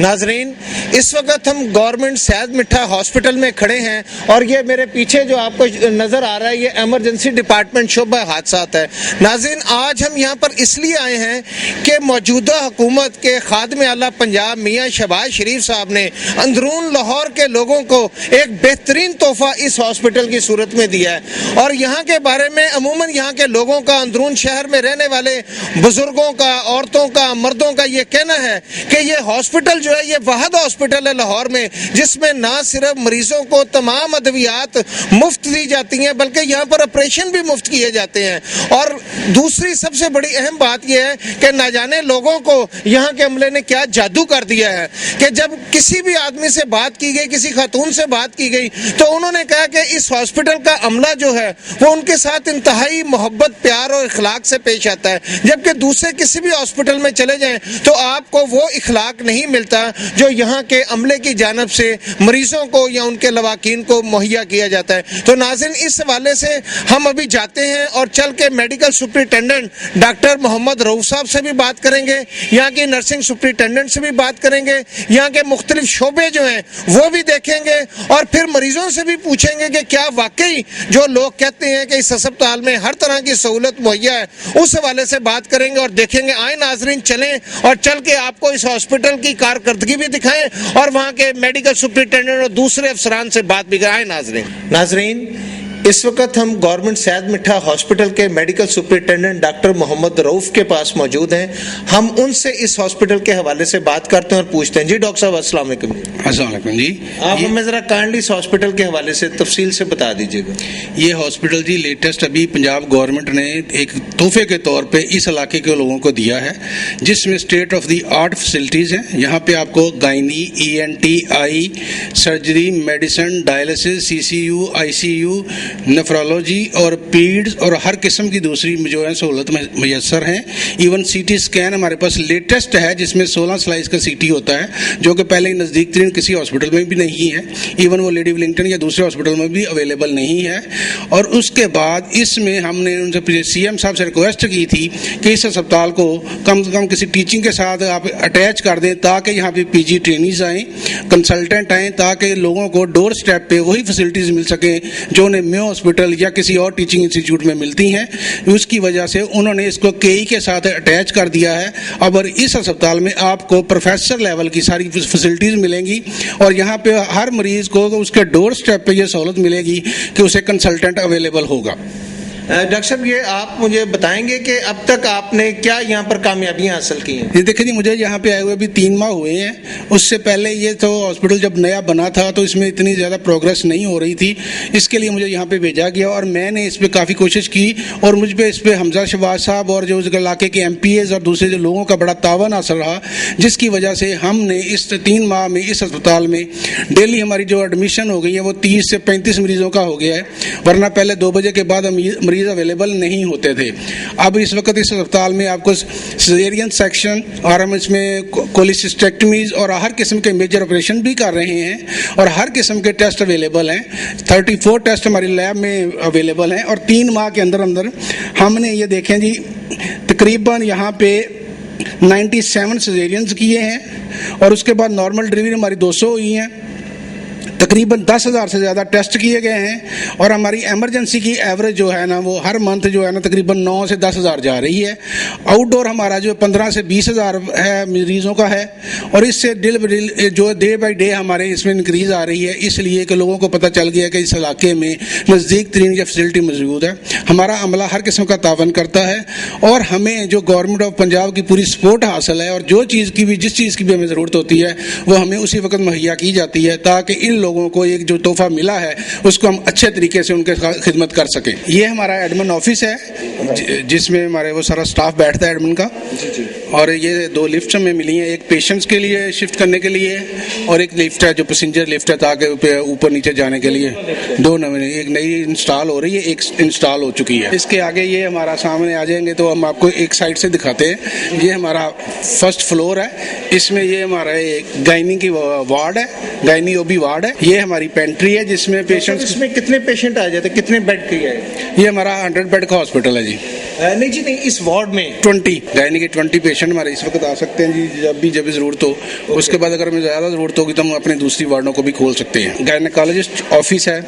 नाजरीन, इस वक्त हम गवर्नमेंट सैयद मिठा हॉस्पिटल में खड़े हैं और ये मेरे पीछे जो आपको नजर आ रहा है ये इमरजेंसी डिपार्टमेंट शोबा हादसात है। नाजरीन, आज हम यहाँ पर इसलिए आए हैं कि मौजूदा हुकूमत के खादिम आला पंजाब मियाँ शहबाज शरीफ साहब ने अंदरून लाहौर के लोगों को एक बेहतरीन तोहफा इस हॉस्पिटल की सूरत में दिया है और यहाँ के बारे में अमूमन यहाँ के लोगों का, अंदरून शहर में रहने वाले बुजुर्गों का, औरतों का, मर्दों का ये कहना है कि ये हॉस्पिटल जो है ये वाहिद हॉस्पिटल है लाहौर में जिसमें ना सिर्फ मरीजों को तमाम अद्वियात मुफ्त दी जाती हैं बल्कि यहाँ पर ऑपरेशन भी मुफ्त किए जाते हैं। और दूसरी सबसे बड़ी अहम बात यह है कि ना जाने लोगों को यहाँ के अमले ने क्या जादू कर दिया है कि जब किसी भी आदमी से बात की गई, किसी खातून से बात की गई तो उन्होंने कहा कि इस हॉस्पिटल का अमला जो है वो उनके साथ इंतहाई मोहब्बत, प्यार और इखलाक से पेश आता है, जबकि दूसरे किसी भी हॉस्पिटल में चले जाएं तो आपको वो इखलाक नहीं मिलता जो यहाँ के अमले की जानिब से मरीजों को या उनके लवाकीन को मुहैया किया जाता है। तो नाज़रीन, इस हवाले से हम अभी जाते हैं और चल के medical superintendent doctor Mohammad Rauf साहब से भी बात करेंगे, यहाँ की नर्सिंग सुपरिटेंडेंट से भी बात करेंगे, यहाँ के मुख्तलिफ शोबे जो हैं वो भी देखेंगे और फिर मरीजों से भी पूछेंगे कि क्या वाकई जो लोग कहते हैं कि इस अस्पताल में हर तरह की सहूलत मुहैया है, उस हवाले से बात करेंगे और देखेंगे। आए नाजरीन, चलें और चल के आपको इस हॉस्पिटल की कारकर्दगी भी दिखाएं और वहाँ के मेडिकल सुपरिटेंडेंट और दूसरे अफसरान से बात भी कराएं। नाजरीन, इस वक्त हम गवर्नमेंट सैयद मिठा हॉस्पिटल के medical superintendent doctor Mohammad Rauf के पास मौजूद हैं। हम उनसे इस हॉस्पिटल के हवाले से बात करते हैं और पूछते हैं। जी डॉक्टर साहब, अस्सलाम वालेकुम। अस्सलाम वालेकुम जी। आप हमें जरा काइंडली इस हॉस्पिटल के हवाले से तफसील से बता दीजिएगा। ये हॉस्पिटल जी लेटेस्ट अभी पंजाब गवर्नमेंट ने एक तोहफे के तौर पे इस इलाके के लोगों को दिया है, जिसमें state of the art facilities हैं। यहाँ पे आपको gynae, ENT, eye surgery, medicine, dialysis, CCU, ICU, nephrology और पीड्स और हर किस्म की दूसरी जो है सहूलत मैसर हैं। इवन CT स्कैन हमारे पास लेटेस्ट है जिसमें 16 स्लाइस का CT होता है, जो कि पहले नज़दीक तरीन किसी हॉस्पिटल में भी नहीं है। इवन वो लेडी विलिंगटन या दूसरे हॉस्पिटल में भी अवेलेबल नहीं है। और उसके बाद इसमें हमने उनसे CM साहब से रिक्वेस्ट की थी कि इस अस्पताल को कम से कम किसी टीचिंग के साथ आप अटैच कर दें ताकि यहाँ पे PG ट्रेनीज आएँ, कंसल्टेंट आएँ, ताकि लोगों को डोर स्टेप पे वही फैसिलिटीज़ मिल सकें जो उन्हें म्यो हॉस्पिटल या किसी और टीचिंग इंस्टीट्यूट में मिलती हैं। उसकी वजह से उन्होंने इसको KE के साथ अटैच कर दिया है। अब इस अस्पताल में आपको प्रोफेसर लेवल की सारी फैसिलिटीज़ मिलेंगी और यहाँ पे हर मरीज को उसके डोर स्टेप पे ये सहूलत मिलेगी कि उसे कंसल्टेंट अवेलेबल होगा। डॉक्टर साहब, ये आप मुझे बताएंगे कि अब तक आपने क्या यहाँ पर कामयाबियाँ हासिल की हैं? ये देखिए जी, मुझे यहाँ पे आए हुए अभी 3 माह हुए हैं। उससे पहले ये तो हॉस्पिटल जब नया बना था तो इसमें इतनी ज़्यादा प्रोग्रेस नहीं हो रही थी, इसके लिए मुझे यहाँ पे भेजा गया और मैंने इस पर काफ़ी कोशिश की और मुझ पर इस पर हमजा शहबाज साहब और जो उस इलाके के MPs और दूसरे जो लोगों का बड़ा तावन हासिल रहा, जिसकी वजह से हमने इस 3 माह में इस अस्पताल में डेली हमारी जो एडमिशन हो गई है वो 30 से 35 मरीजों का हो गया है, वरना पहले 2 बजे के बाद मरीज अवेलेबल नहीं होते थे। अब इस वक्त इस अस्पताल में आपको सिजेरियन सेक्शन और हम इसमें कोलिसिस्टेक्टमीज और हर किस्म के मेजर ऑपरेशन भी कर रहे हैं और हर किस्म के टेस्ट अवेलेबल हैं। 34 टेस्ट हमारी लैब में अवेलेबल हैं और 3 माह के अंदर अंदर हमने ये देखें जी तकरीबन यहाँ पे 97 सिजेरियंस किए हैं और उसके बाद नॉर्मल डिलीवरी हमारी 200 हुई हैं। तकरीबन 10,000 से ज़्यादा टेस्ट किए गए हैं और हमारी एमरजेंसी की एवरेज जो है ना वो हर मंथ जो है ना तकरीबन 9 से 10,000 जा रही है। आउटडोर हमारा जो 15 से 20,000 है मरीजों का है और इससे जो डे बाई डे हमारे इसमें इंक्रीज़ आ रही है, इसलिए कि लोगों को पता चल गया कि इस इलाके में नज़दीक तरीन ये फैसिलिटी मौजूद है। हमारा अमला हर किस्म का तावन करता है और हमें जो गवर्नमेंट ऑफ पंजाब की पूरी सपोर्ट हासिल है और जो चीज़ की भी जिस चीज़ की भी हमें ज़रूरत होती है वो हमें उसी वक्त मुहैया की जाती है ताकि इन लोगों को एक जो तोहफा मिला है उसको हम अच्छे तरीके से उनके खिदमत कर सकें। ये हमारा एडमिन ऑफिस है जिसमें हमारे वो सारा स्टाफ बैठता है एडमिन का और ये 2 लिफ्ट हमें मिली हैं, एक पेशेंट्स के लिए शिफ्ट करने के लिए और एक लिफ्ट है जो पैसेंजर लिफ्ट है ताकि ऊपर नीचे जाने के लिए। 2 नई, एक नई इंस्टॉल हो रही है, एक इंस्टॉल हो चुकी है। इसके आगे ये हमारा सामने आ जाएंगे तो हम आपको एक साइड से दिखाते हैं। ये हमारा फर्स्ट फ्लोर है, इसमें ये हमारा एक गायनी की वार्ड है, गायनी OB वार्ड है। ये हमारी पेंट्री है जिसमें पेशेंट्स। इसमें कितने पेशेंट आ जाते हैं, कितने बेड की है? ये हमारा 100 बेड का हॉस्पिटल है जी। नहीं जी नहीं, इस वार्ड में 20 गायनी के 20 पेशेंट हमारे इस वक्त आ सकते हैं जी, जब भी ज़रूरत हो। उसके बाद अगर हमें ज़्यादा ज़रूरत होगी तो हम अपनी दूसरी वार्डों को भी खोल सकते हैं। गायनेकोलॉजिस्ट ऑफिस है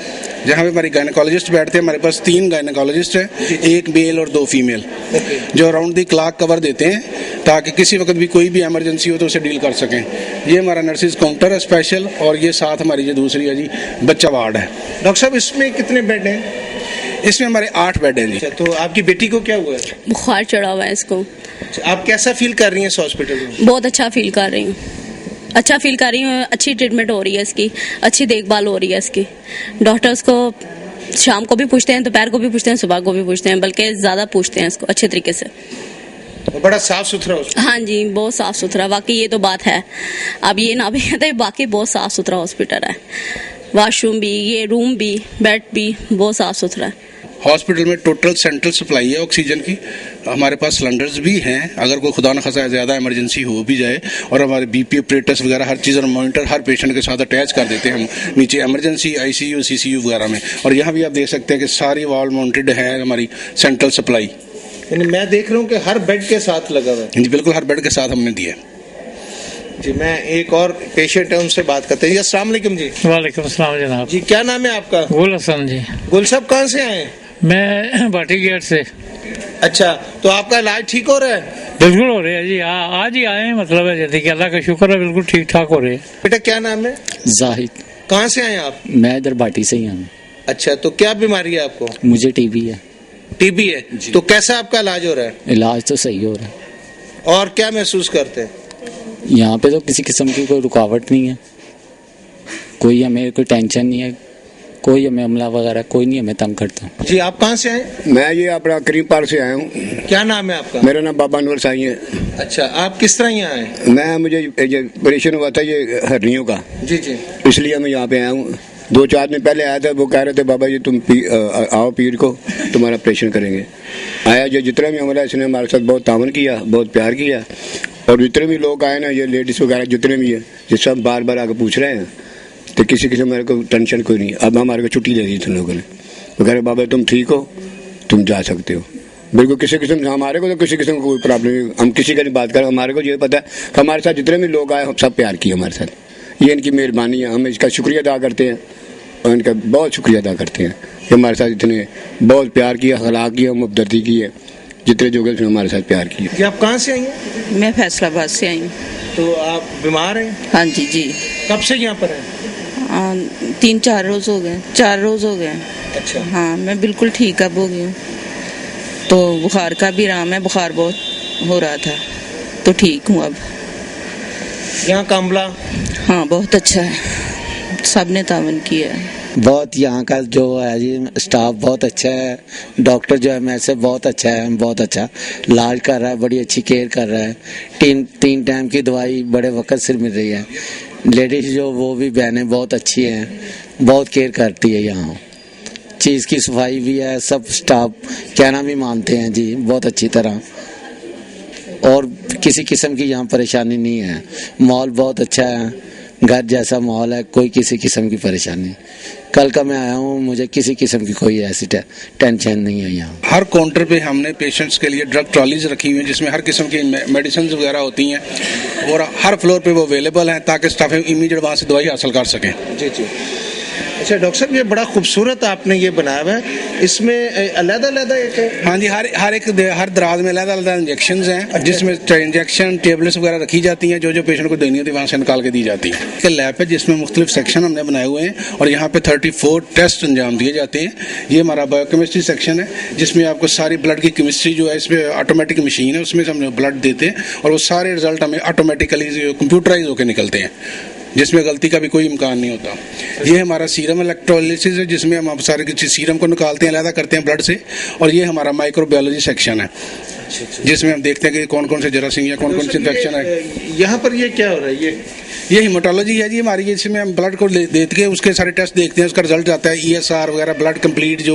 जहाँ पे हमारी गायनेकोलॉजिस्ट बैठते हैं। हमारे पास 3 गायनेकोलॉजिस्ट हैं, 1 मेल और 2 फीमेल, जो अराउंड दी क्लॉक कवर देते हैं ताकि किसी वक्त भी कोई भी इमरजेंसी हो तो उसे डील कर सकें। ये हमारा नर्सिस काउंटर है स्पेशल, और ये साथ हमारी जो दूसरी है जी बच्चा वार्ड है। डॉक्टर साहब इसमें कितने बेड हैं? इसमें हमारे 8 बेड हैं जी। तो आपकी बेटी को क्या हुआ है? बुखार चढ़ा हुआ है इसको। आप कैसा फील कर रही हैं इस हॉस्पिटल में? बहुत अच्छा फील कर रही हूँ, अच्छा फील कर रही हूँ। अच्छी ट्रीटमेंट हो रही है इसकी, अच्छी देखभाल हो रही है इसकी। डॉक्टर्स को शाम को भी पूछते हैं, दोपहर को भी पूछते हैं, सुबह को भी पूछते हैं, बल्कि ज़्यादा पूछते हैं इसको अच्छे तरीके से। बड़ा साफ सुथरा हॉस्पिटल। हाँ जी, बहुत साफ सुथरा, वाकई ये तो बात है। अब ये ना भी कहते, बाकी बहुत साफ सुथरा हॉस्पिटल है। वॉशरूम भी, ये रूम भी, बेड भी बहुत साफ सुथरा है। हॉस्पिटल में टोटल सेंट्रल सप्लाई है ऑक्सीजन की। हमारे पास सिलेंडर्स भी हैं अगर कोई खुदा न खासा ज़्यादा इमरजेंसी हो भी जाए, और हमारे बीपी ऑपरेटर्स वगैरह हर चीज़ और मॉनिटर हर पेशेंट के साथ अटैच कर देते हैं हम नीचे इमरजेंसी ICU CCU वगैरह में। और यहाँ भी आप देख सकते हैं कि सारी वॉल माउंटेड है हमारी सेंट्रल सप्लाई। यानी मैं देख रहा हूँ कि हर बेड के साथ लगा हुआ है। जी बिल्कुल, हर बेड के साथ हमने दिया। जी मैं एक और पेशेंट है, उनसे बात करते हैं। जी अस्सलाम वालेकुम जी। वालेकुम अस्सलाम जनाब। जी क्या नाम है आपका? गुल हसन जी। गुल साहब कहाँ से आए? मैं भाटी गेट से। अच्छा, तो आपका इलाज ठीक हो रहा है? बिल्कुल हो रहे हैं जी, आज ही आए हैं, मतलब है जैसे कि अल्लाह का शुक्र है, बिल्कुल ठीक ठाक हो रहे हैं। बेटा क्या नाम है? जाहिद। कहाँ से आए आप? मैं इधर भाटी से ही हूँ। अच्छा, तो क्या बीमारी है आपको? मुझे TB है। TB है? तो कैसा आपका इलाज हो रहा है? इलाज तो सही हो रहा है। और क्या महसूस करते हैं? यहाँ पे तो किसी किस्म की कोई रुकावट नहीं है, कोई हमें कोई टेंशन नहीं है, कोई हमें हमला वगैरह कोई नहीं हमें तंग करता। जी आप कहाँ से आए? मैं ये अपना करीम पार से आया हूँ। क्या नाम है आपका? मेरा नाम बाबा अनवर साई है। अच्छा, आप किस तरह यहाँ आए? मुझे ये ऑपरेशन हुआ था ये हर्नियों का, जी जी। इसलिए मैं यहाँ पे आया हूँ। 2-4 दिन पहले आया था, वो कह रहे थे बाबा जी तुम आओ पीर को, तुम्हारा ऑपरेशन करेंगे। आया जो जितना भी हमारा, इसने हमारे साथ बहुत तावन किया, बहुत प्यार किया। और जितने भी लोग आए ना, ये लेडीज वगैरह जितने भी है, ये सब बार बार आके पूछ रहे हैं, तो किसी किसी मेरे को टेंशन कोई नहीं। अब हमारे को छुट्टी दे दी तुम लोगों ने, वो कह रहे बाबा तुम ठीक हो, तुम जा सकते हो। बिल्कुल किसी किस्म हमारे को तो किसी किस्म कोई प्रॉब्लम नहीं, हम किसी का नहीं बात करें। हमारे को ये पता है कि हमारे साथ जितने भी लोग आए, हम सब प्यार किए हमारे साथ। ये इनकी मेहरबानी है, हम इसका शुक्रिया अदा करते हैं और इनका बहुत शुक्रिया अदा करते हैं कि हमारे साथ इतने बहुत प्यार किया, अखलाक किया, हमदर्दी की है, जितने जो गए हमारे साथ प्यार किया। जी आप कहाँ से आई हैं? मैं फैसलाबाद से आई हूँ। तो आप बीमार हैं? हाँ जी जी। कब से यहाँ पर हैं? 3-4 रोज हो गए, 4 रोज हो गए। अच्छा। हाँ मैं बिल्कुल ठीक अब हो गई हूँ। तो बुखार का भी आराम है, बुखार बहुत हो रहा था तो ठीक हूँ अब। यहाँ का अमला? हाँ बहुत अच्छा है, सब ने तावन किया है। बहुत यहाँ का जो है जी स्टाफ बहुत अच्छा है, डॉक्टर जो है मेरे से बहुत अच्छा है, बहुत अच्छा इलाज कर रहा है, बड़ी अच्छी केयर कर रहा है। 3 टाइम की दवाई बड़े वक्त से मिल रही है। लेडीज जो वो भी बहनें बहुत अच्छी हैं, बहुत केयर करती है। यहाँ चीज़ की सफाई भी है, सब स्टाफ कहना भी मानते हैं जी बहुत अच्छी तरह, और किसी किस्म की यहाँ परेशानी नहीं है। माहौल बहुत अच्छा है, घर जैसा माहौल है, कोई किसी किस्म की परेशानी। कल का मैं आया हूँ, मुझे किसी किस्म की कोई ऐसी टेंशन नहीं है। यहाँ हर काउंटर पे हमने पेशेंट्स के लिए ड्रग ट्रॉलीज रखी हुई हैं जिसमें हर किस्म की मेडिसिन वगैरह होती हैं, और हर फ्लोर पे वो अवेलेबल हैं ताकि स्टाफ इमीडिएट वहाँ से दवाई हासिल कर सकें। जी जी। अच्छा डॉक्टर साहब, ये बड़ा खूबसूरत आपने ये बनाया हुआ है, इसमें अलग-अलग एक है? हाँ जी, हर दराज में अलग इंजेक्शन हैं, जिसमें इंजेक्शन टेबलेट्स वगैरह रखी जाती हैं, जो पेशेंट को देनी होती है वहाँ से निकाल के दी जाती है। एक लैब है जिसमें मुख्तलिफ सेक्शन हमने बनाए हुए हैं, और यहाँ पे 34 टेस्ट अंजाम दिए जाते हैं। ये हमारा बायोकेमिस्ट्री सेक्शन है जिसमें आपको सारी ब्लड की केमिस्ट्री जो है, इसमें ऑटोमेटिक मशीन है, उसमें से हम ब्लड देते हैं और वो सारे रिजल्ट हमें ऑटोमेटिकली कंप्यूटराइज होकर निकलते हैं, जिसमें गलती का भी कोई इम्कान नहीं होता। ये हमारा सीरम इलेक्ट्रोलिसिस है जिसमें हम सारे सीरम को निकालते हैं, अलग करते हैं ब्लड से। और ये हमारा माइक्रोबायोलॉजी सेक्शन है जिसमें हम देखते हैं कि कौन कौन से जरासीम या कौन कौन से इन्फेक्शन है। यहाँ पर ये क्या हो रहा है? ये हिमेटोलॉजी है जी हमारी, जिसमें हम ब्लड को देते हैं, उसके सारे टेस्ट देखते हैं, उसका रिजल्ट आता है ESR वगैरह, ब्लड कंप्लीट जो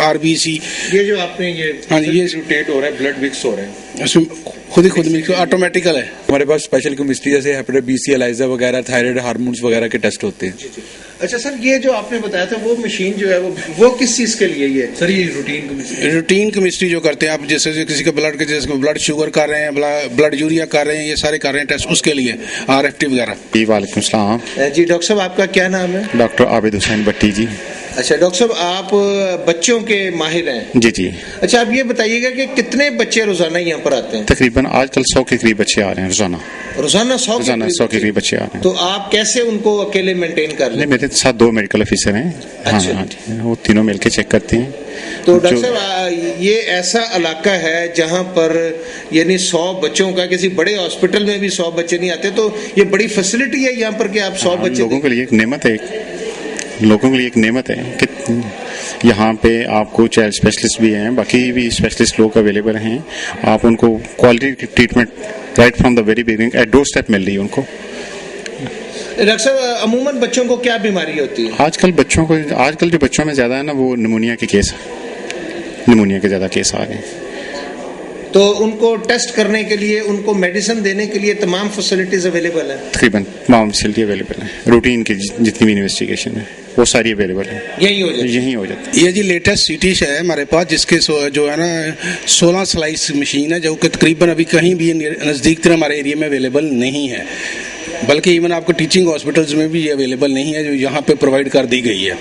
RBC। ये जो आपने ये हाँ जी, ये रोटेट हो रहा है, ब्लड मिक्स हो रहा है, उसमें खुद मिक्स ऑटोमेटिकल है। हमारे पास स्पेशल केमिस्ट्री जैसे हेपेटाइटिस B, C, एलाइजा वगैरह, थायराइड हार्मोन्स वगैरह के टेस्ट होते हैं। अच्छा सर, ये जो आपने बताया था वो मशीन जो है वो किस चीज के लिए ये? सर ये रूटीन केमिस्ट्री जो करते हैं आप, जैसे किसी का ब्लड के, जैसे ब्लड शुगर कर रहे हैं, ब्लड यूरिया कर रहे हैं, ये सारे कर रहे हैं टेस्ट, उसके लिए RFT वगैरह। वालेकुम सलाम जी डॉक्टर साहब, आपका क्या नाम है? डॉक्टर आबिद हुसैन भट्टी जी। अच्छा डॉक्टर साहब, आप बच्चों के माहिर हैं? जी जी। अच्छा, आप ये बताइएगा कि कितने बच्चे रोजाना यहाँ पर आते हैं? तकरीबन आजकल 100 के करीब बच्चे आ रहे हैं रोजाना। रोजाना 100 के करीब बच्चे आ रहे हैं। तो आप कैसे उनको अकेले मेंटेन कर लें? मेरे साथ 2 मेडिकल ऑफिसर हैं। अच्छा। हाँ जी, वो तीनों मिलकर चेक करते हैं। तो डॉक्टर साहब, ये ऐसा इलाका है जहाँ पर यानी 100 बच्चों का, किसी बड़े हॉस्पिटल में भी 100 बच्चे नहीं आते, तो ये बड़ी फैसिलिटी है यहाँ पर कि आप 100 बच्चे लोगों के लिए एक नेमत है, लोगों के लिए एक नेमत है कि यहाँ पे आपको चाइल्ड स्पेशलिस्ट भी हैं, बाकी भी स्पेशलिस्ट लोग अवेलेबल हैं। आप उनको quality treatment right from the very beginning at door step मिल रही है उनको। डॉक्टर साहब, अमूमन बच्चों को क्या बीमारी होती है? आजकल जो बच्चों में ज्यादा है ना, वो निमोनिया के ज्यादा केस आ रहे हैं। तो उनको टेस्ट करने के लिए, उनको मेडिसिन देने के लिए तमाम फैसिलिटीज अवेलेबल है? तकरीबन तमाम फैसिलिटी अवेलेबल है। रूटीन की जितनी भी इन्वेस्टिगेशन है वो सारी अवेलेबल है, यही हो जाती है। ये जी लेटेस्ट सिटी है हमारे पास, जिसके जो है ना 16 स्लाइस मशीन है, जो कि तकरीबन अभी कहीं भी नज़दीक तरह हमारे एरिया में अवेलेबल नहीं है, बल्कि इवन आपको टीचिंग हॉस्पिटल्स में भी ये अवेलेबल नहीं है, जो यहाँ पे प्रोवाइड कर दी गई है।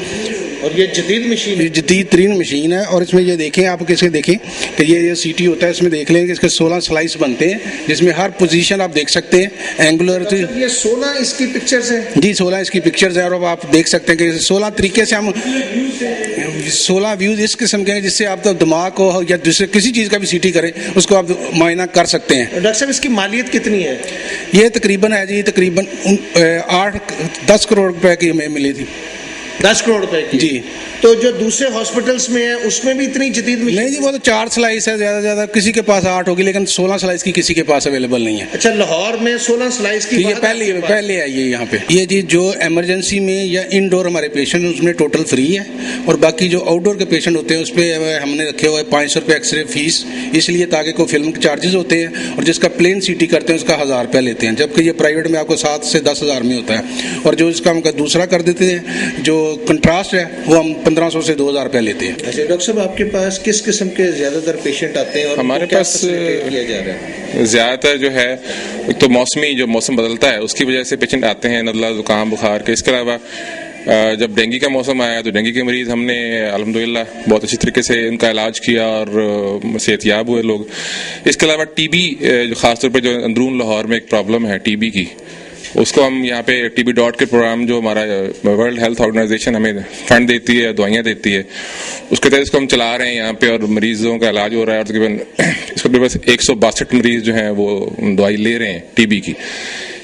और ये जदीद मशीन है, जदीद तरीन मशीन है। और इसमें ये देखें, आप किसके देखें कि ये सीटी होता है, इसमें देख लें कि इसके 16 स्लाइस बनते हैं, जिसमें हर पोजीशन आप देख सकते हैं एंगुलर। ये 16 इसकी पिक्चर्स है जी, 16 इसकी पिक्चर्स है। और अब आप देख सकते हैं कि 16 तरीके से हम 16 व्यूज इस किस्म के हैं, जिससे आप तो दिमाग को या दूसरे किसी चीज़ का भी सीटी करें उसको आप मुआयना कर सकते हैं। डॉक्टर साहब, इसकी मालियत कितनी है? ये तकरीबन है जी, तकरीबन 8-10 करोड़ रुपए की हमें मिली थी। 10 करोड़ रुपए की जी। तो जो दूसरे हॉस्पिटल्स में है उसमें भी इतनी जदीद मशीन नहीं जी, वो तो 4 स्लाइस है, ज्यादा किसी के पास 8 होगी, लेकिन 16 स्लाइस की किसी के पास अवेलेबल नहीं है। अच्छा, लाहौर में 16 स्लाइस की ये पहले आई है यहाँ पे। ये जी जो इमरजेंसी में या इनडोर हमारे पेशेंट, उसमें टोटल फ्री है, और बाकी जो आउटडोर के पेशेंट होते हैं उस पर हमने रखे हुए 500 रुपये एक्सरे फीस, इसलिए ताकि कोई फिल्म के चार्जेस होते हैं, और जिसका प्लेन सीटी करते हैं उसका 1000 रुपये लेते हैं, जबकि ये प्राइवेट में आपको 7 से 10 हज़ार में होता है। और जो इसका हम दूसरा कर देते हैं, जो कंट्रास्ट है, वो हम 1500 से 2000 रुपये लेते हैं। अच्छा डॉक्टर साहब, आपके पास किस किस्म के ज्यादातर पेशेंट आते हैं और हमारे पास किया जा रहा है? ज्यादातर जो है, एक तो मौसम बदलता है उसकी वजह से पेशेंट आते हैं, नज़ला, जुकाम, बुखार के। इसके अलावा जब डेंगू का मौसम आया तो डेंगू के मरीज हमने अल्हम्दुलिल्लाह बहुत अच्छी तरीके से उनका इलाज किया और सेहतयाब हुए लोग। इसके अलावा टीबी, जो खासतौर पर जो अंदरून लाहौर में एक प्रॉब्लम है टीबी की, उसको हम यहाँ पे टीबी डॉट के प्रोग्राम, जो हमारा वर्ल्ड हेल्थ ऑर्गेनाइजेशन हमें फंड देती है, दवाइयाँ देती है, उसके तहत इसको हम चला रहे हैं यहाँ पे, और मरीजों का इलाज हो रहा है। और तकरीबन इसको बस 162 मरीज जो हैं वो दवाई ले रहे हैं टीबी की।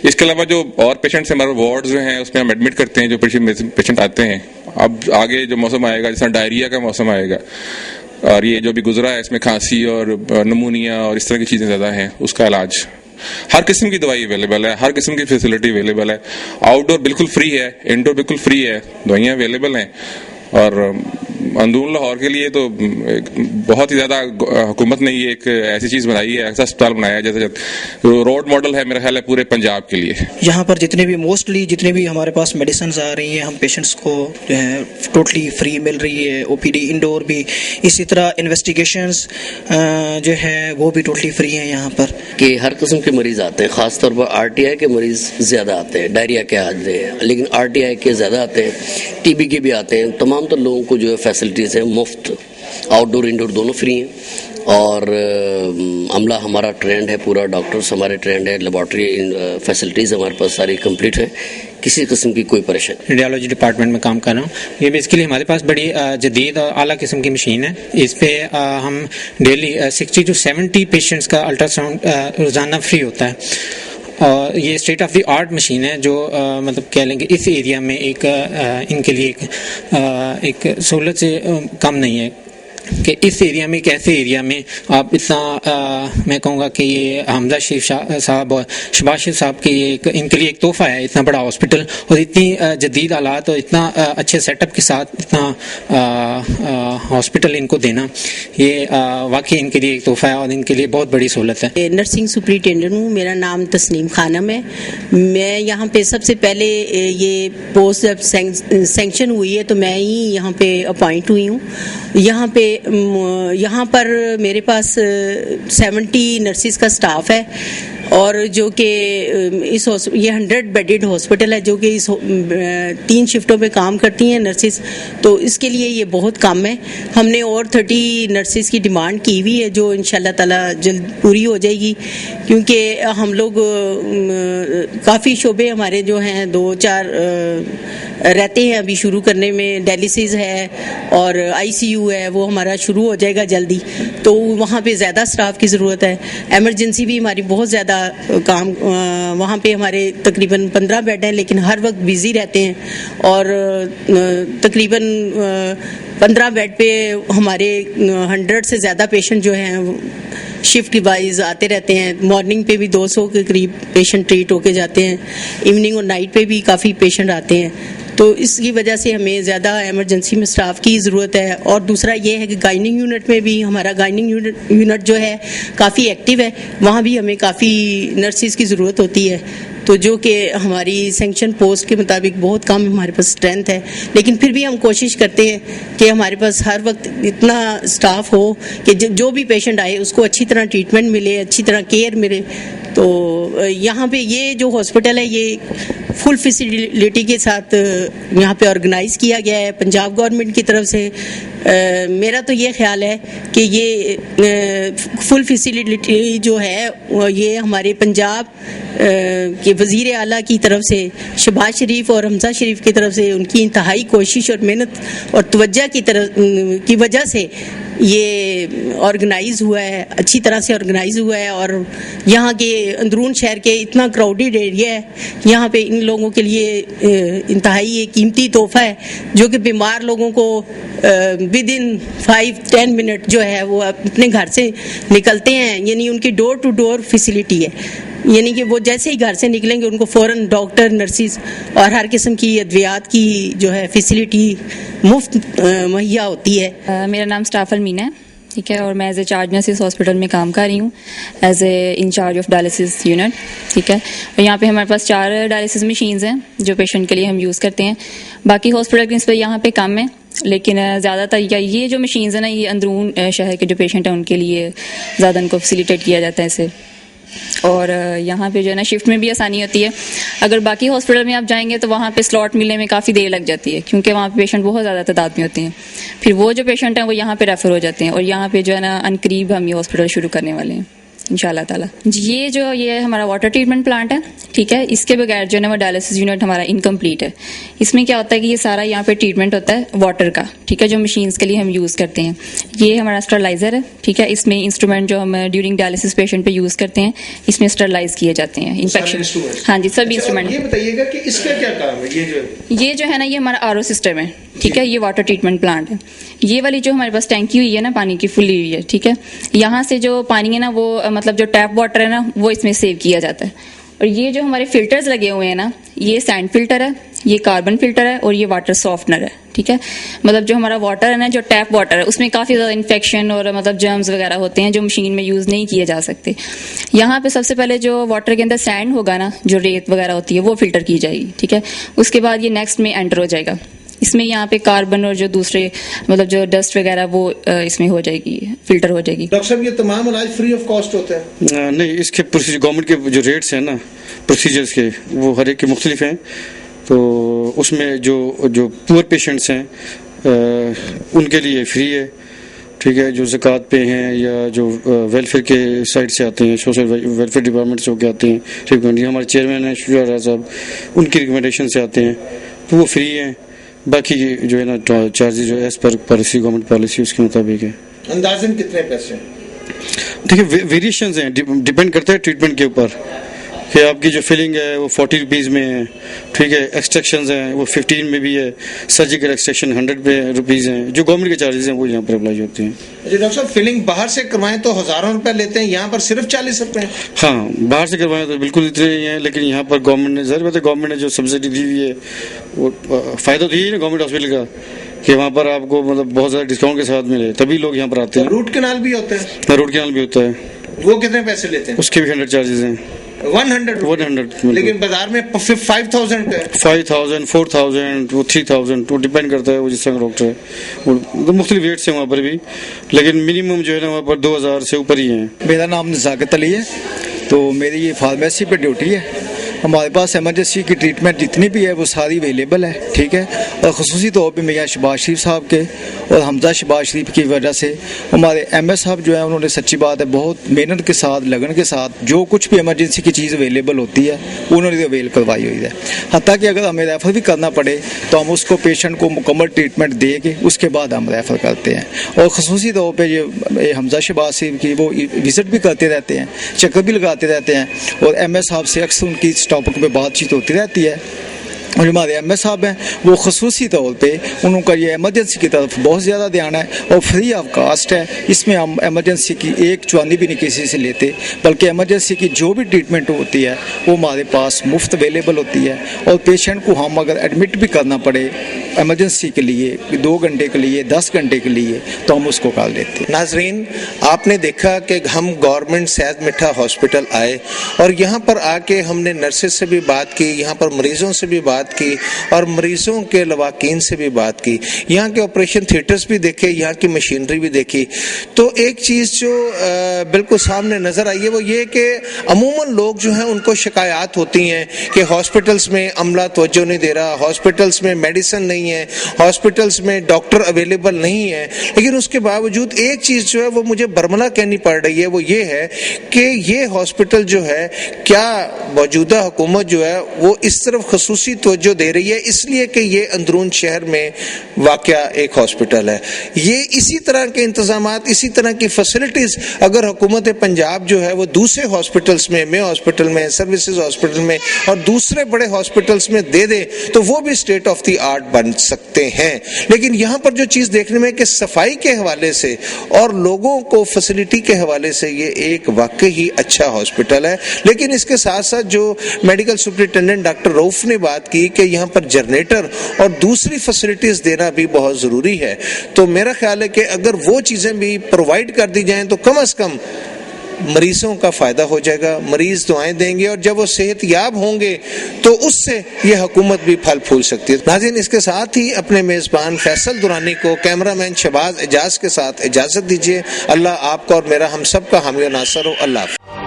इसके अलावा जो और पेशेंट्स हमारे वार्ड जो हैं उसमें हम एडमिट करते हैं जो पेशेंट आते हैं। अब आगे जो मौसम आएगा, जैसा डायरिया का मौसम आएगा, और ये जो भी गुजरा है इसमें खांसी और नमूनिया और इस तरह की चीज़ें ज़्यादा हैं, उसका इलाज, हर किस्म की दवाई अवेलेबल है, हर किस्म की फैसिलिटी अवेलेबल है। आउटडोर बिल्कुल फ्री है, इंडोर बिल्कुल फ्री है, दवाइयाँ अवेलेबल हैं। और अंदरून लाहौर के लिए तो बहुत ही ज़्यादा हुकूमत ने ये एक ऐसी चीज़ बनाई है, ऐसा अस्पताल बनाया है जैसे रोड मॉडल है, मेरा ख्याल है पूरे पंजाब के लिए। यहाँ पर जितने भी हमारे पास मेडिसिन आ रही हैं, हम पेशेंट्स को जो है टोटली फ्री मिल रही है। ओपीडी इंडोर भी, इसी तरह इन्वेस्टिगेशंस जो है वो भी टोटली फ्री हैं यहाँ पर। कि हर किस्म के मरीज आते हैं, ख़ासतौर पर RTI के मरीज ज़्यादा आते हैं, डायरिया के आते हैं, लेकिन RTI के ज़्यादा आते हैं, TB के भी आते हैं। तमाम तो लोगों को जो है फैसिलिटीज़ हैं मुफ्त, आउटडोर इंडोर दोनों फ्री हैं। और अमला हमारा ट्रेंड है पूरा, डॉक्टर्स हमारे ट्रेंड है, लेबॉर्ट्री फैसिलिटीज़ हमारे पास सारी कंप्लीट है, किसी किस्म की कोई परेशानी। रेडियोलॉजी डिपार्टमेंट में काम कर रहा हूँ। ये बेसिकली हमारे पास बड़ी जदीद और आला किस्म की मशीन है। इस पे हम डेली 60 to 70 पेशेंट्स का अल्ट्रासाउंड रोज़ाना फ्री होता है। और ये state of the art machine है, जो मतलब कह लेंगे इस एरिया में एक इनके लिए एक सहूलत से कम नहीं है। कि इस एरिया में, एक ऐसे एरिया में आप इतना मैं कहूँगा कि ये हमजा शरीफ साहब और शहबाज शरीफ साहब के ये इनके लिए एक तोहफा है, इतना बड़ा हॉस्पिटल और इतनी जदीद हालात और इतना अच्छे सेटअप के साथ इतना हॉस्पिटल इनको देना, ये वाकई इनके लिए एक तोहफा है और इनके लिए बहुत बड़ी सहूलत है। नर्सिंग सुपरिटेंडेंट हूँ, मेरा नाम तस्नीम खानम है। मैं यहाँ पे सबसे पहले ये पोस्ट जब सैंक्शन हुई है तो मैं ही यहाँ पे अपॉइंट हुई हूँ। यहाँ पर मेरे पास 70 नर्सिस का स्टाफ है और जो कि ये 100 बेडेड हॉस्पिटल है जो कि इस 3 शिफ्टों पे काम करती हैं नर्सिस, तो इसके लिए ये बहुत कम है। हमने और 30 नर्सिस की डिमांड की हुई है जो इंशाल्लाह ताला जल्द पूरी हो जाएगी, क्योंकि हम लोग काफ़ी शोबे हमारे जो हैं 2-4 रहते हैं अभी शुरू करने में। डायलिसिस है और ICU है, वो हमारा शुरू हो जाएगा जल्दी, तो वहाँ पे ज़्यादा स्टाफ की ज़रूरत है। एमरजेंसी भी हमारी बहुत ज़्यादा काम, वहाँ पे हमारे तकरीबन 15 बेड हैं लेकिन हर वक्त बिज़ी रहते हैं और तकरीबन 15 बेड पे हमारे 100 से ज़्यादा पेशेंट जो हैं शिफ्ट वाइज आते रहते हैं। मॉर्निंग पे भी 200 के करीब पेशेंट ट्रीट होके जाते हैं, इवनिंग और नाइट पे भी काफ़ी पेशेंट आते हैं, तो इसकी वजह से हमें ज़्यादा एमरजेंसी में स्टाफ की ज़रूरत है। और दूसरा ये है कि गाइनिंग यूनिट में भी हमारा गाइनिंग यूनिट जो है काफ़ी एक्टिव है, वहाँ भी हमें काफ़ी नर्सिस की ज़रूरत होती है, तो जो कि हमारी सैंक्शन पोस्ट के मुताबिक बहुत कम हमारे पास स्ट्रेंथ है, लेकिन फिर भी हम कोशिश करते हैं कि हमारे पास हर वक्त इतना स्टाफ हो कि जो भी पेशेंट आए उसको अच्छी तरह ट्रीटमेंट मिले, अच्छी तरह केयर मिले। तो यहाँ पे ये जो हॉस्पिटल है ये फुल फैसिलिटी के साथ यहाँ पे ऑर्गेनाइज किया गया है पंजाब गवर्नमेंट की तरफ से। मेरा तो ये ख्याल है कि ये फुल फैसिलिटी जो है ये हमारे पंजाब के वज़ीर आला की तरफ से, शहबाज शरीफ और हमजा शरीफ की तरफ से उनकी इंतहाई कोशिश और मेहनत और तवज्जो की वजह से ये ऑर्गेनाइज हुआ है, अच्छी तरह से ऑर्गेनाइज हुआ है। और यहाँ के अंदरून शहर के इतना क्राउडेड एरिया है, यहाँ पे इन लोगों के लिए इंतहाई एक कीमती तोहफा है जो कि बीमार लोगों को विद इन 5-10 मिनट जो है वो अपने घर से निकलते हैं, यानी उनकी डोर टू डोर फैसिलिटी है, यानी कि वो जैसे ही घर से निकलेंगे उनको फ़ौरन डॉक्टर, नर्सिस और हर किस्म की अद्वियात की जो है फैसिलिटी मुफ्त मुहैया होती है। मेरा नाम स्टाफ अलमीना है, ठीक है, और मैं एज ए चार्ज नर्स इस हॉस्पिटल में काम कर रही हूँ as a incharge of dialysis unit, ठीक है। और यहाँ पे हमारे पास 4 डायलिसिस मशीन्स हैं जो पेशेंट के लिए हम यूज़ करते हैं। बाकी हॉस्पिटल के नस्बत यहाँ पे कम है, लेकिन ज़्यादातर ये जो मशीन्स हैं ना ये अंदरून शहर के जो पेशेंट हैं उनके लिए ज़्यादा उनको फैसिलिटेट किया जाता है इसे। और यहाँ पे जो है ना शिफ्ट में भी आसानी होती है। अगर बाकी हॉस्पिटल में आप जाएंगे तो वहाँ पे स्लॉट मिलने में काफ़ी देर लग जाती है, क्योंकि वहाँ पे पेशेंट बहुत ज़्यादा तादाद में होते हैं। फिर वो जो पेशेंट हैं वो यहाँ पे रेफर हो जाते हैं, और यहाँ पे जो है ना अनकरीब हम ये हॉस्पिटल शुरू करने वाले हैं इंशाल्लाह ताला। ये हमारा वाटर ट्रीटमेंट प्लांट है, ठीक है। इसके बगैर जो है ना वो डायलिसिस यूनिट हमारा इनकम्प्लीट है। इसमें क्या होता है कि ये सारा यहाँ पे ट्रीटमेंट होता है वाटर का, ठीक है, जो मशीन्स के लिए हम यूज़ करते हैं। ये हमारा स्टरलाइजर है, ठीक है। इसमें इंस्ट्रूमेंट जो हम ड्यूरिंग डायलिसिस पेशेंट पे यूज़ करते हैं इसमें स्टरलाइज किए जाते हैं, इन्फेक्शन। हाँ जी, सभी इंस्ट्रूमेंट। ये बताइएगा कि इसका क्या काम है? ये जो है ना ये हमारा RO सिस्टम है, ठीक है। ये वाटर ट्रीटमेंट प्लांट है। ये वाली जो हमारे पास टैंकी हुई है ना पानी की फुली हुई है, ठीक है। यहाँ से जो पानी है ना वो मतलब जो टैप वाटर है ना वो इसमें सेव किया जाता है। और ये जो हमारे फिल्टर्स लगे हुए हैं ना, ये सैंड फिल्टर है, ये कार्बन फिल्टर है और ये वाटर सॉफ्टनर है, ठीक है। मतलब जो हमारा वाटर है ना, जो टैप वाटर है, उसमें काफ़ी ज़्यादा इन्फेक्शन और मतलब जर्म्स वगैरह होते हैं जो मशीन में यूज़ नहीं किए जा सकते। यहाँ पे सबसे पहले जो वाटर के अंदर सैंड होगा ना, जो रेत वगैरह होती है वो फिल्टर की जाएगी, ठीक है। उसके बाद ये नेक्स्ट में एंटर हो जाएगा। इसमें यहाँ पे कार्बन और जो दूसरे मतलब जो डस्ट वगैरह वो इसमें हो जाएगी, फिल्टर हो जाएगी। डॉक्टर साहब ये तमाम इलाज फ्री ऑफ कॉस्ट होता है? नहीं, इसके प्रोसीजर गवर्नमेंट के जो रेट्स हैं ना प्रोसीजर्स के, वो हर एक के मुख्तलिफ हैं। तो उसमें जो पुअर पेशेंट्स हैं उनके लिए फ्री है, ठीक है। जो ज़कात पे हैं या जो वेलफेयर के साइड से आते हैं, सोशल वेलफेयर डिपार्टमेंट से होकर आते हैं, रिकमेंड हमारे चेयरमैन हैं शुजा साहब, उनकी रिकमेंडेशन से आते हैं तो वो फ्री हैं। बाकी जो है ना चार्जेस जो as per policy, government policy उसके मुताबिक है। अंदाज़न कितने पैसे? देखिए वेरिएशंस हैं, डिपेंड करता है ट्रीटमेंट के ऊपर। कि आपकी जो फिलिंग है वो 40 रुपीज़ में है, ठीक है, एक्सट्रैक्शन हैं वो 15 में भी है, सर्जिकल एक्सट्रैक्शन 100 रुपीज़ हैं, जो गवर्नमेंट के चार्जेस हैं वो यहाँ पर अप्लाई होते हैं। जी डॉक्टर साहब, फिलिंग बाहर से करवाएं तो हजारों रुपए लेते हैं, यहाँ पर सिर्फ 40 रुपए। हाँ, बाहर से करवाएं तो बिल्कुल इतने ही हैं, लेकिन यहाँ पर गवर्नमेंट ने, ज़ाहिर बात है गवर्नमेंट ने जो सब्सिडी दी हुई है वो फ़ायदा तो यही है ना गवर्नमेंट हॉस्पिटल का कि वहाँ पर आपको मतलब बहुत ज़्यादा डिस्काउंट के साथ मिले, तभी लोग यहाँ पर आते हैं। रूट कैनाल भी होता है? रूट कैनाल भी होता है। वो कितने पैसे लेते हैं? उसके भी 100 चार्जेस हैं। 100 लेकिन बाजार में 5000 का है। 5000, 4000, वो 3000, वो डिपेंड करता है वो जिस तरह डॉक्टर है, वो मुख्तलिफ रेट्स हैं वहाँ पर भी, लेकिन मिनिमम जो है ना वहाँ पर 2000 से ऊपर ही हैं। मेरा नाम नज़ाकत अली है, तो मेरी ये फार्मेसी पे ड्यूटी है। हमारे पास एमरजेंसी की ट्रीटमेंट जितनी भी है वो सारी अवेलेबल है, ठीक है। और ख़ुसूसी तौर पे मियाँ शहबाज शरीफ साहब के और हमजा शहबाज शरीफ की वजह से हमारे MS साहब जो है उन्होंने, सच्ची बात है, बहुत मेहनत के साथ, लगन के साथ जो कुछ भी एमरजेंसी की चीज़ अवेलेबल होती है उन्होंने अवेल करवाई हुई है। हत्ता कि अगर हमें रेफ़र भी करना पड़े तो हम उसको पेशेंट को मुकम्मल ट्रीटमेंट दे के उसके बाद हम रेफ़र करते हैं। और ख़ुसूसी तौर पर ये हमजा शहबाज शरीफ की वो विज़िट भी करते रहते हैं, चक्कर भी लगाते रहते हैं, और MS साहब से अक्सर उनकी टॉपिक पे बातचीत होती रहती है। और हमारे MS साहब हैं वो खसूसी तौर पे उनका ये एमरजेंसी की तरफ बहुत ज़्यादा ध्यान है और फ्री ऑफ कास्ट है। इसमें हम एमरजेंसी की एक चुआनी भी नहीं किसी से लेते, बल्कि एमरजेंसी की जो भी ट्रीटमेंट होती है वो हमारे पास मुफ्त अवेलेबल होती है। और पेशेंट को हम अगर एडमिट भी करना पड़े एमरजेंसी के लिए 2 घंटे के लिए, 10 घंटे के लिए, तो हम उसको कर देते हैं। नाजरीन, आपने देखा कि हम गवर्नमेंट सैयद मिठा हॉस्पिटल आए और यहाँ पर आके हमने नर्सेज से भी बात की, यहाँ पर मरीजों से भी बात की और मरीजों के लवाकीन से भी बात की, यहाँ के ऑपरेशन थिएटर्स भी देखे, यहाँ की मशीनरी भी देखी। तो एक चीज़ जो बिल्कुल सामने नज़र आई है वो ये कि अमूमन लोग जो हैं उनको शिकायत होती हैं कि हॉस्पिटल्स में अमला तवज्जो नहीं दे रहा, हॉस्पिटल्स में मेडिसिन नहीं है, हॉस्पिटल्स में डॉक्टर अवेलेबल नहीं है। लेकिन उसके बावजूद एक चीज़ जो है वो मुझे बरमला कहनी पड़ रही है, वो ये है कि ये हॉस्पिटल जो है, क्या मौजूदा हुकूमत जो है वो इस तरफ खसूसी तवज्जो दे रही है इसलिए कि ये अंदरून शहर में वाक़या एक हॉस्पिटल है। ये इसी तरह के इंतजामात, इसी तरह की फैसिलिटीज़ अगर हुकूमत पंजाब जो है वो दूसरे हॉस्पिटल्स में, मे हॉस्पिटल में, सर्विसेज हॉस्पिटल में और दूसरे बड़े हॉस्पिटल्स में दे दे तो वो भी स्टेट ऑफ द आर्ट बन सकते हैं। लेकिन यहाँ पर जो चीज़ देखने में कि सफाई के हवाले से और लोगों को फैसिलिटी के हवाले से ये एक वाकई ही अच्छा हॉस्पिटल है। लेकिन इसके साथ साथ जो मेडिकल सुपरिटेंडेंट डॉक्टर रऊफ ने बात की कि यहाँ पर जनरेटर और दूसरी फैसिलिटीज़ देना भी बहुत ज़रूरी है, तो मेरा ख्याल है कि अगर वो चीज़ें भी प्रोवाइड कर दी जाएँ तो कम से कम मरीजों का फ़ायदा हो जाएगा, मरीज दुआएं देंगे और जब वो सेहतयाब होंगे तो उससे ये हुकूमत भी फल फूल सकती है। नाज़रीन, इसके साथ ही अपने मेज़बान फैसल दुरानी को कैमरामैन शहबाज एजाज के साथ इजाज़त दीजिए। अल्लाह आपका और मेरा हम सब का हामी और नासर हो। अल्लाह।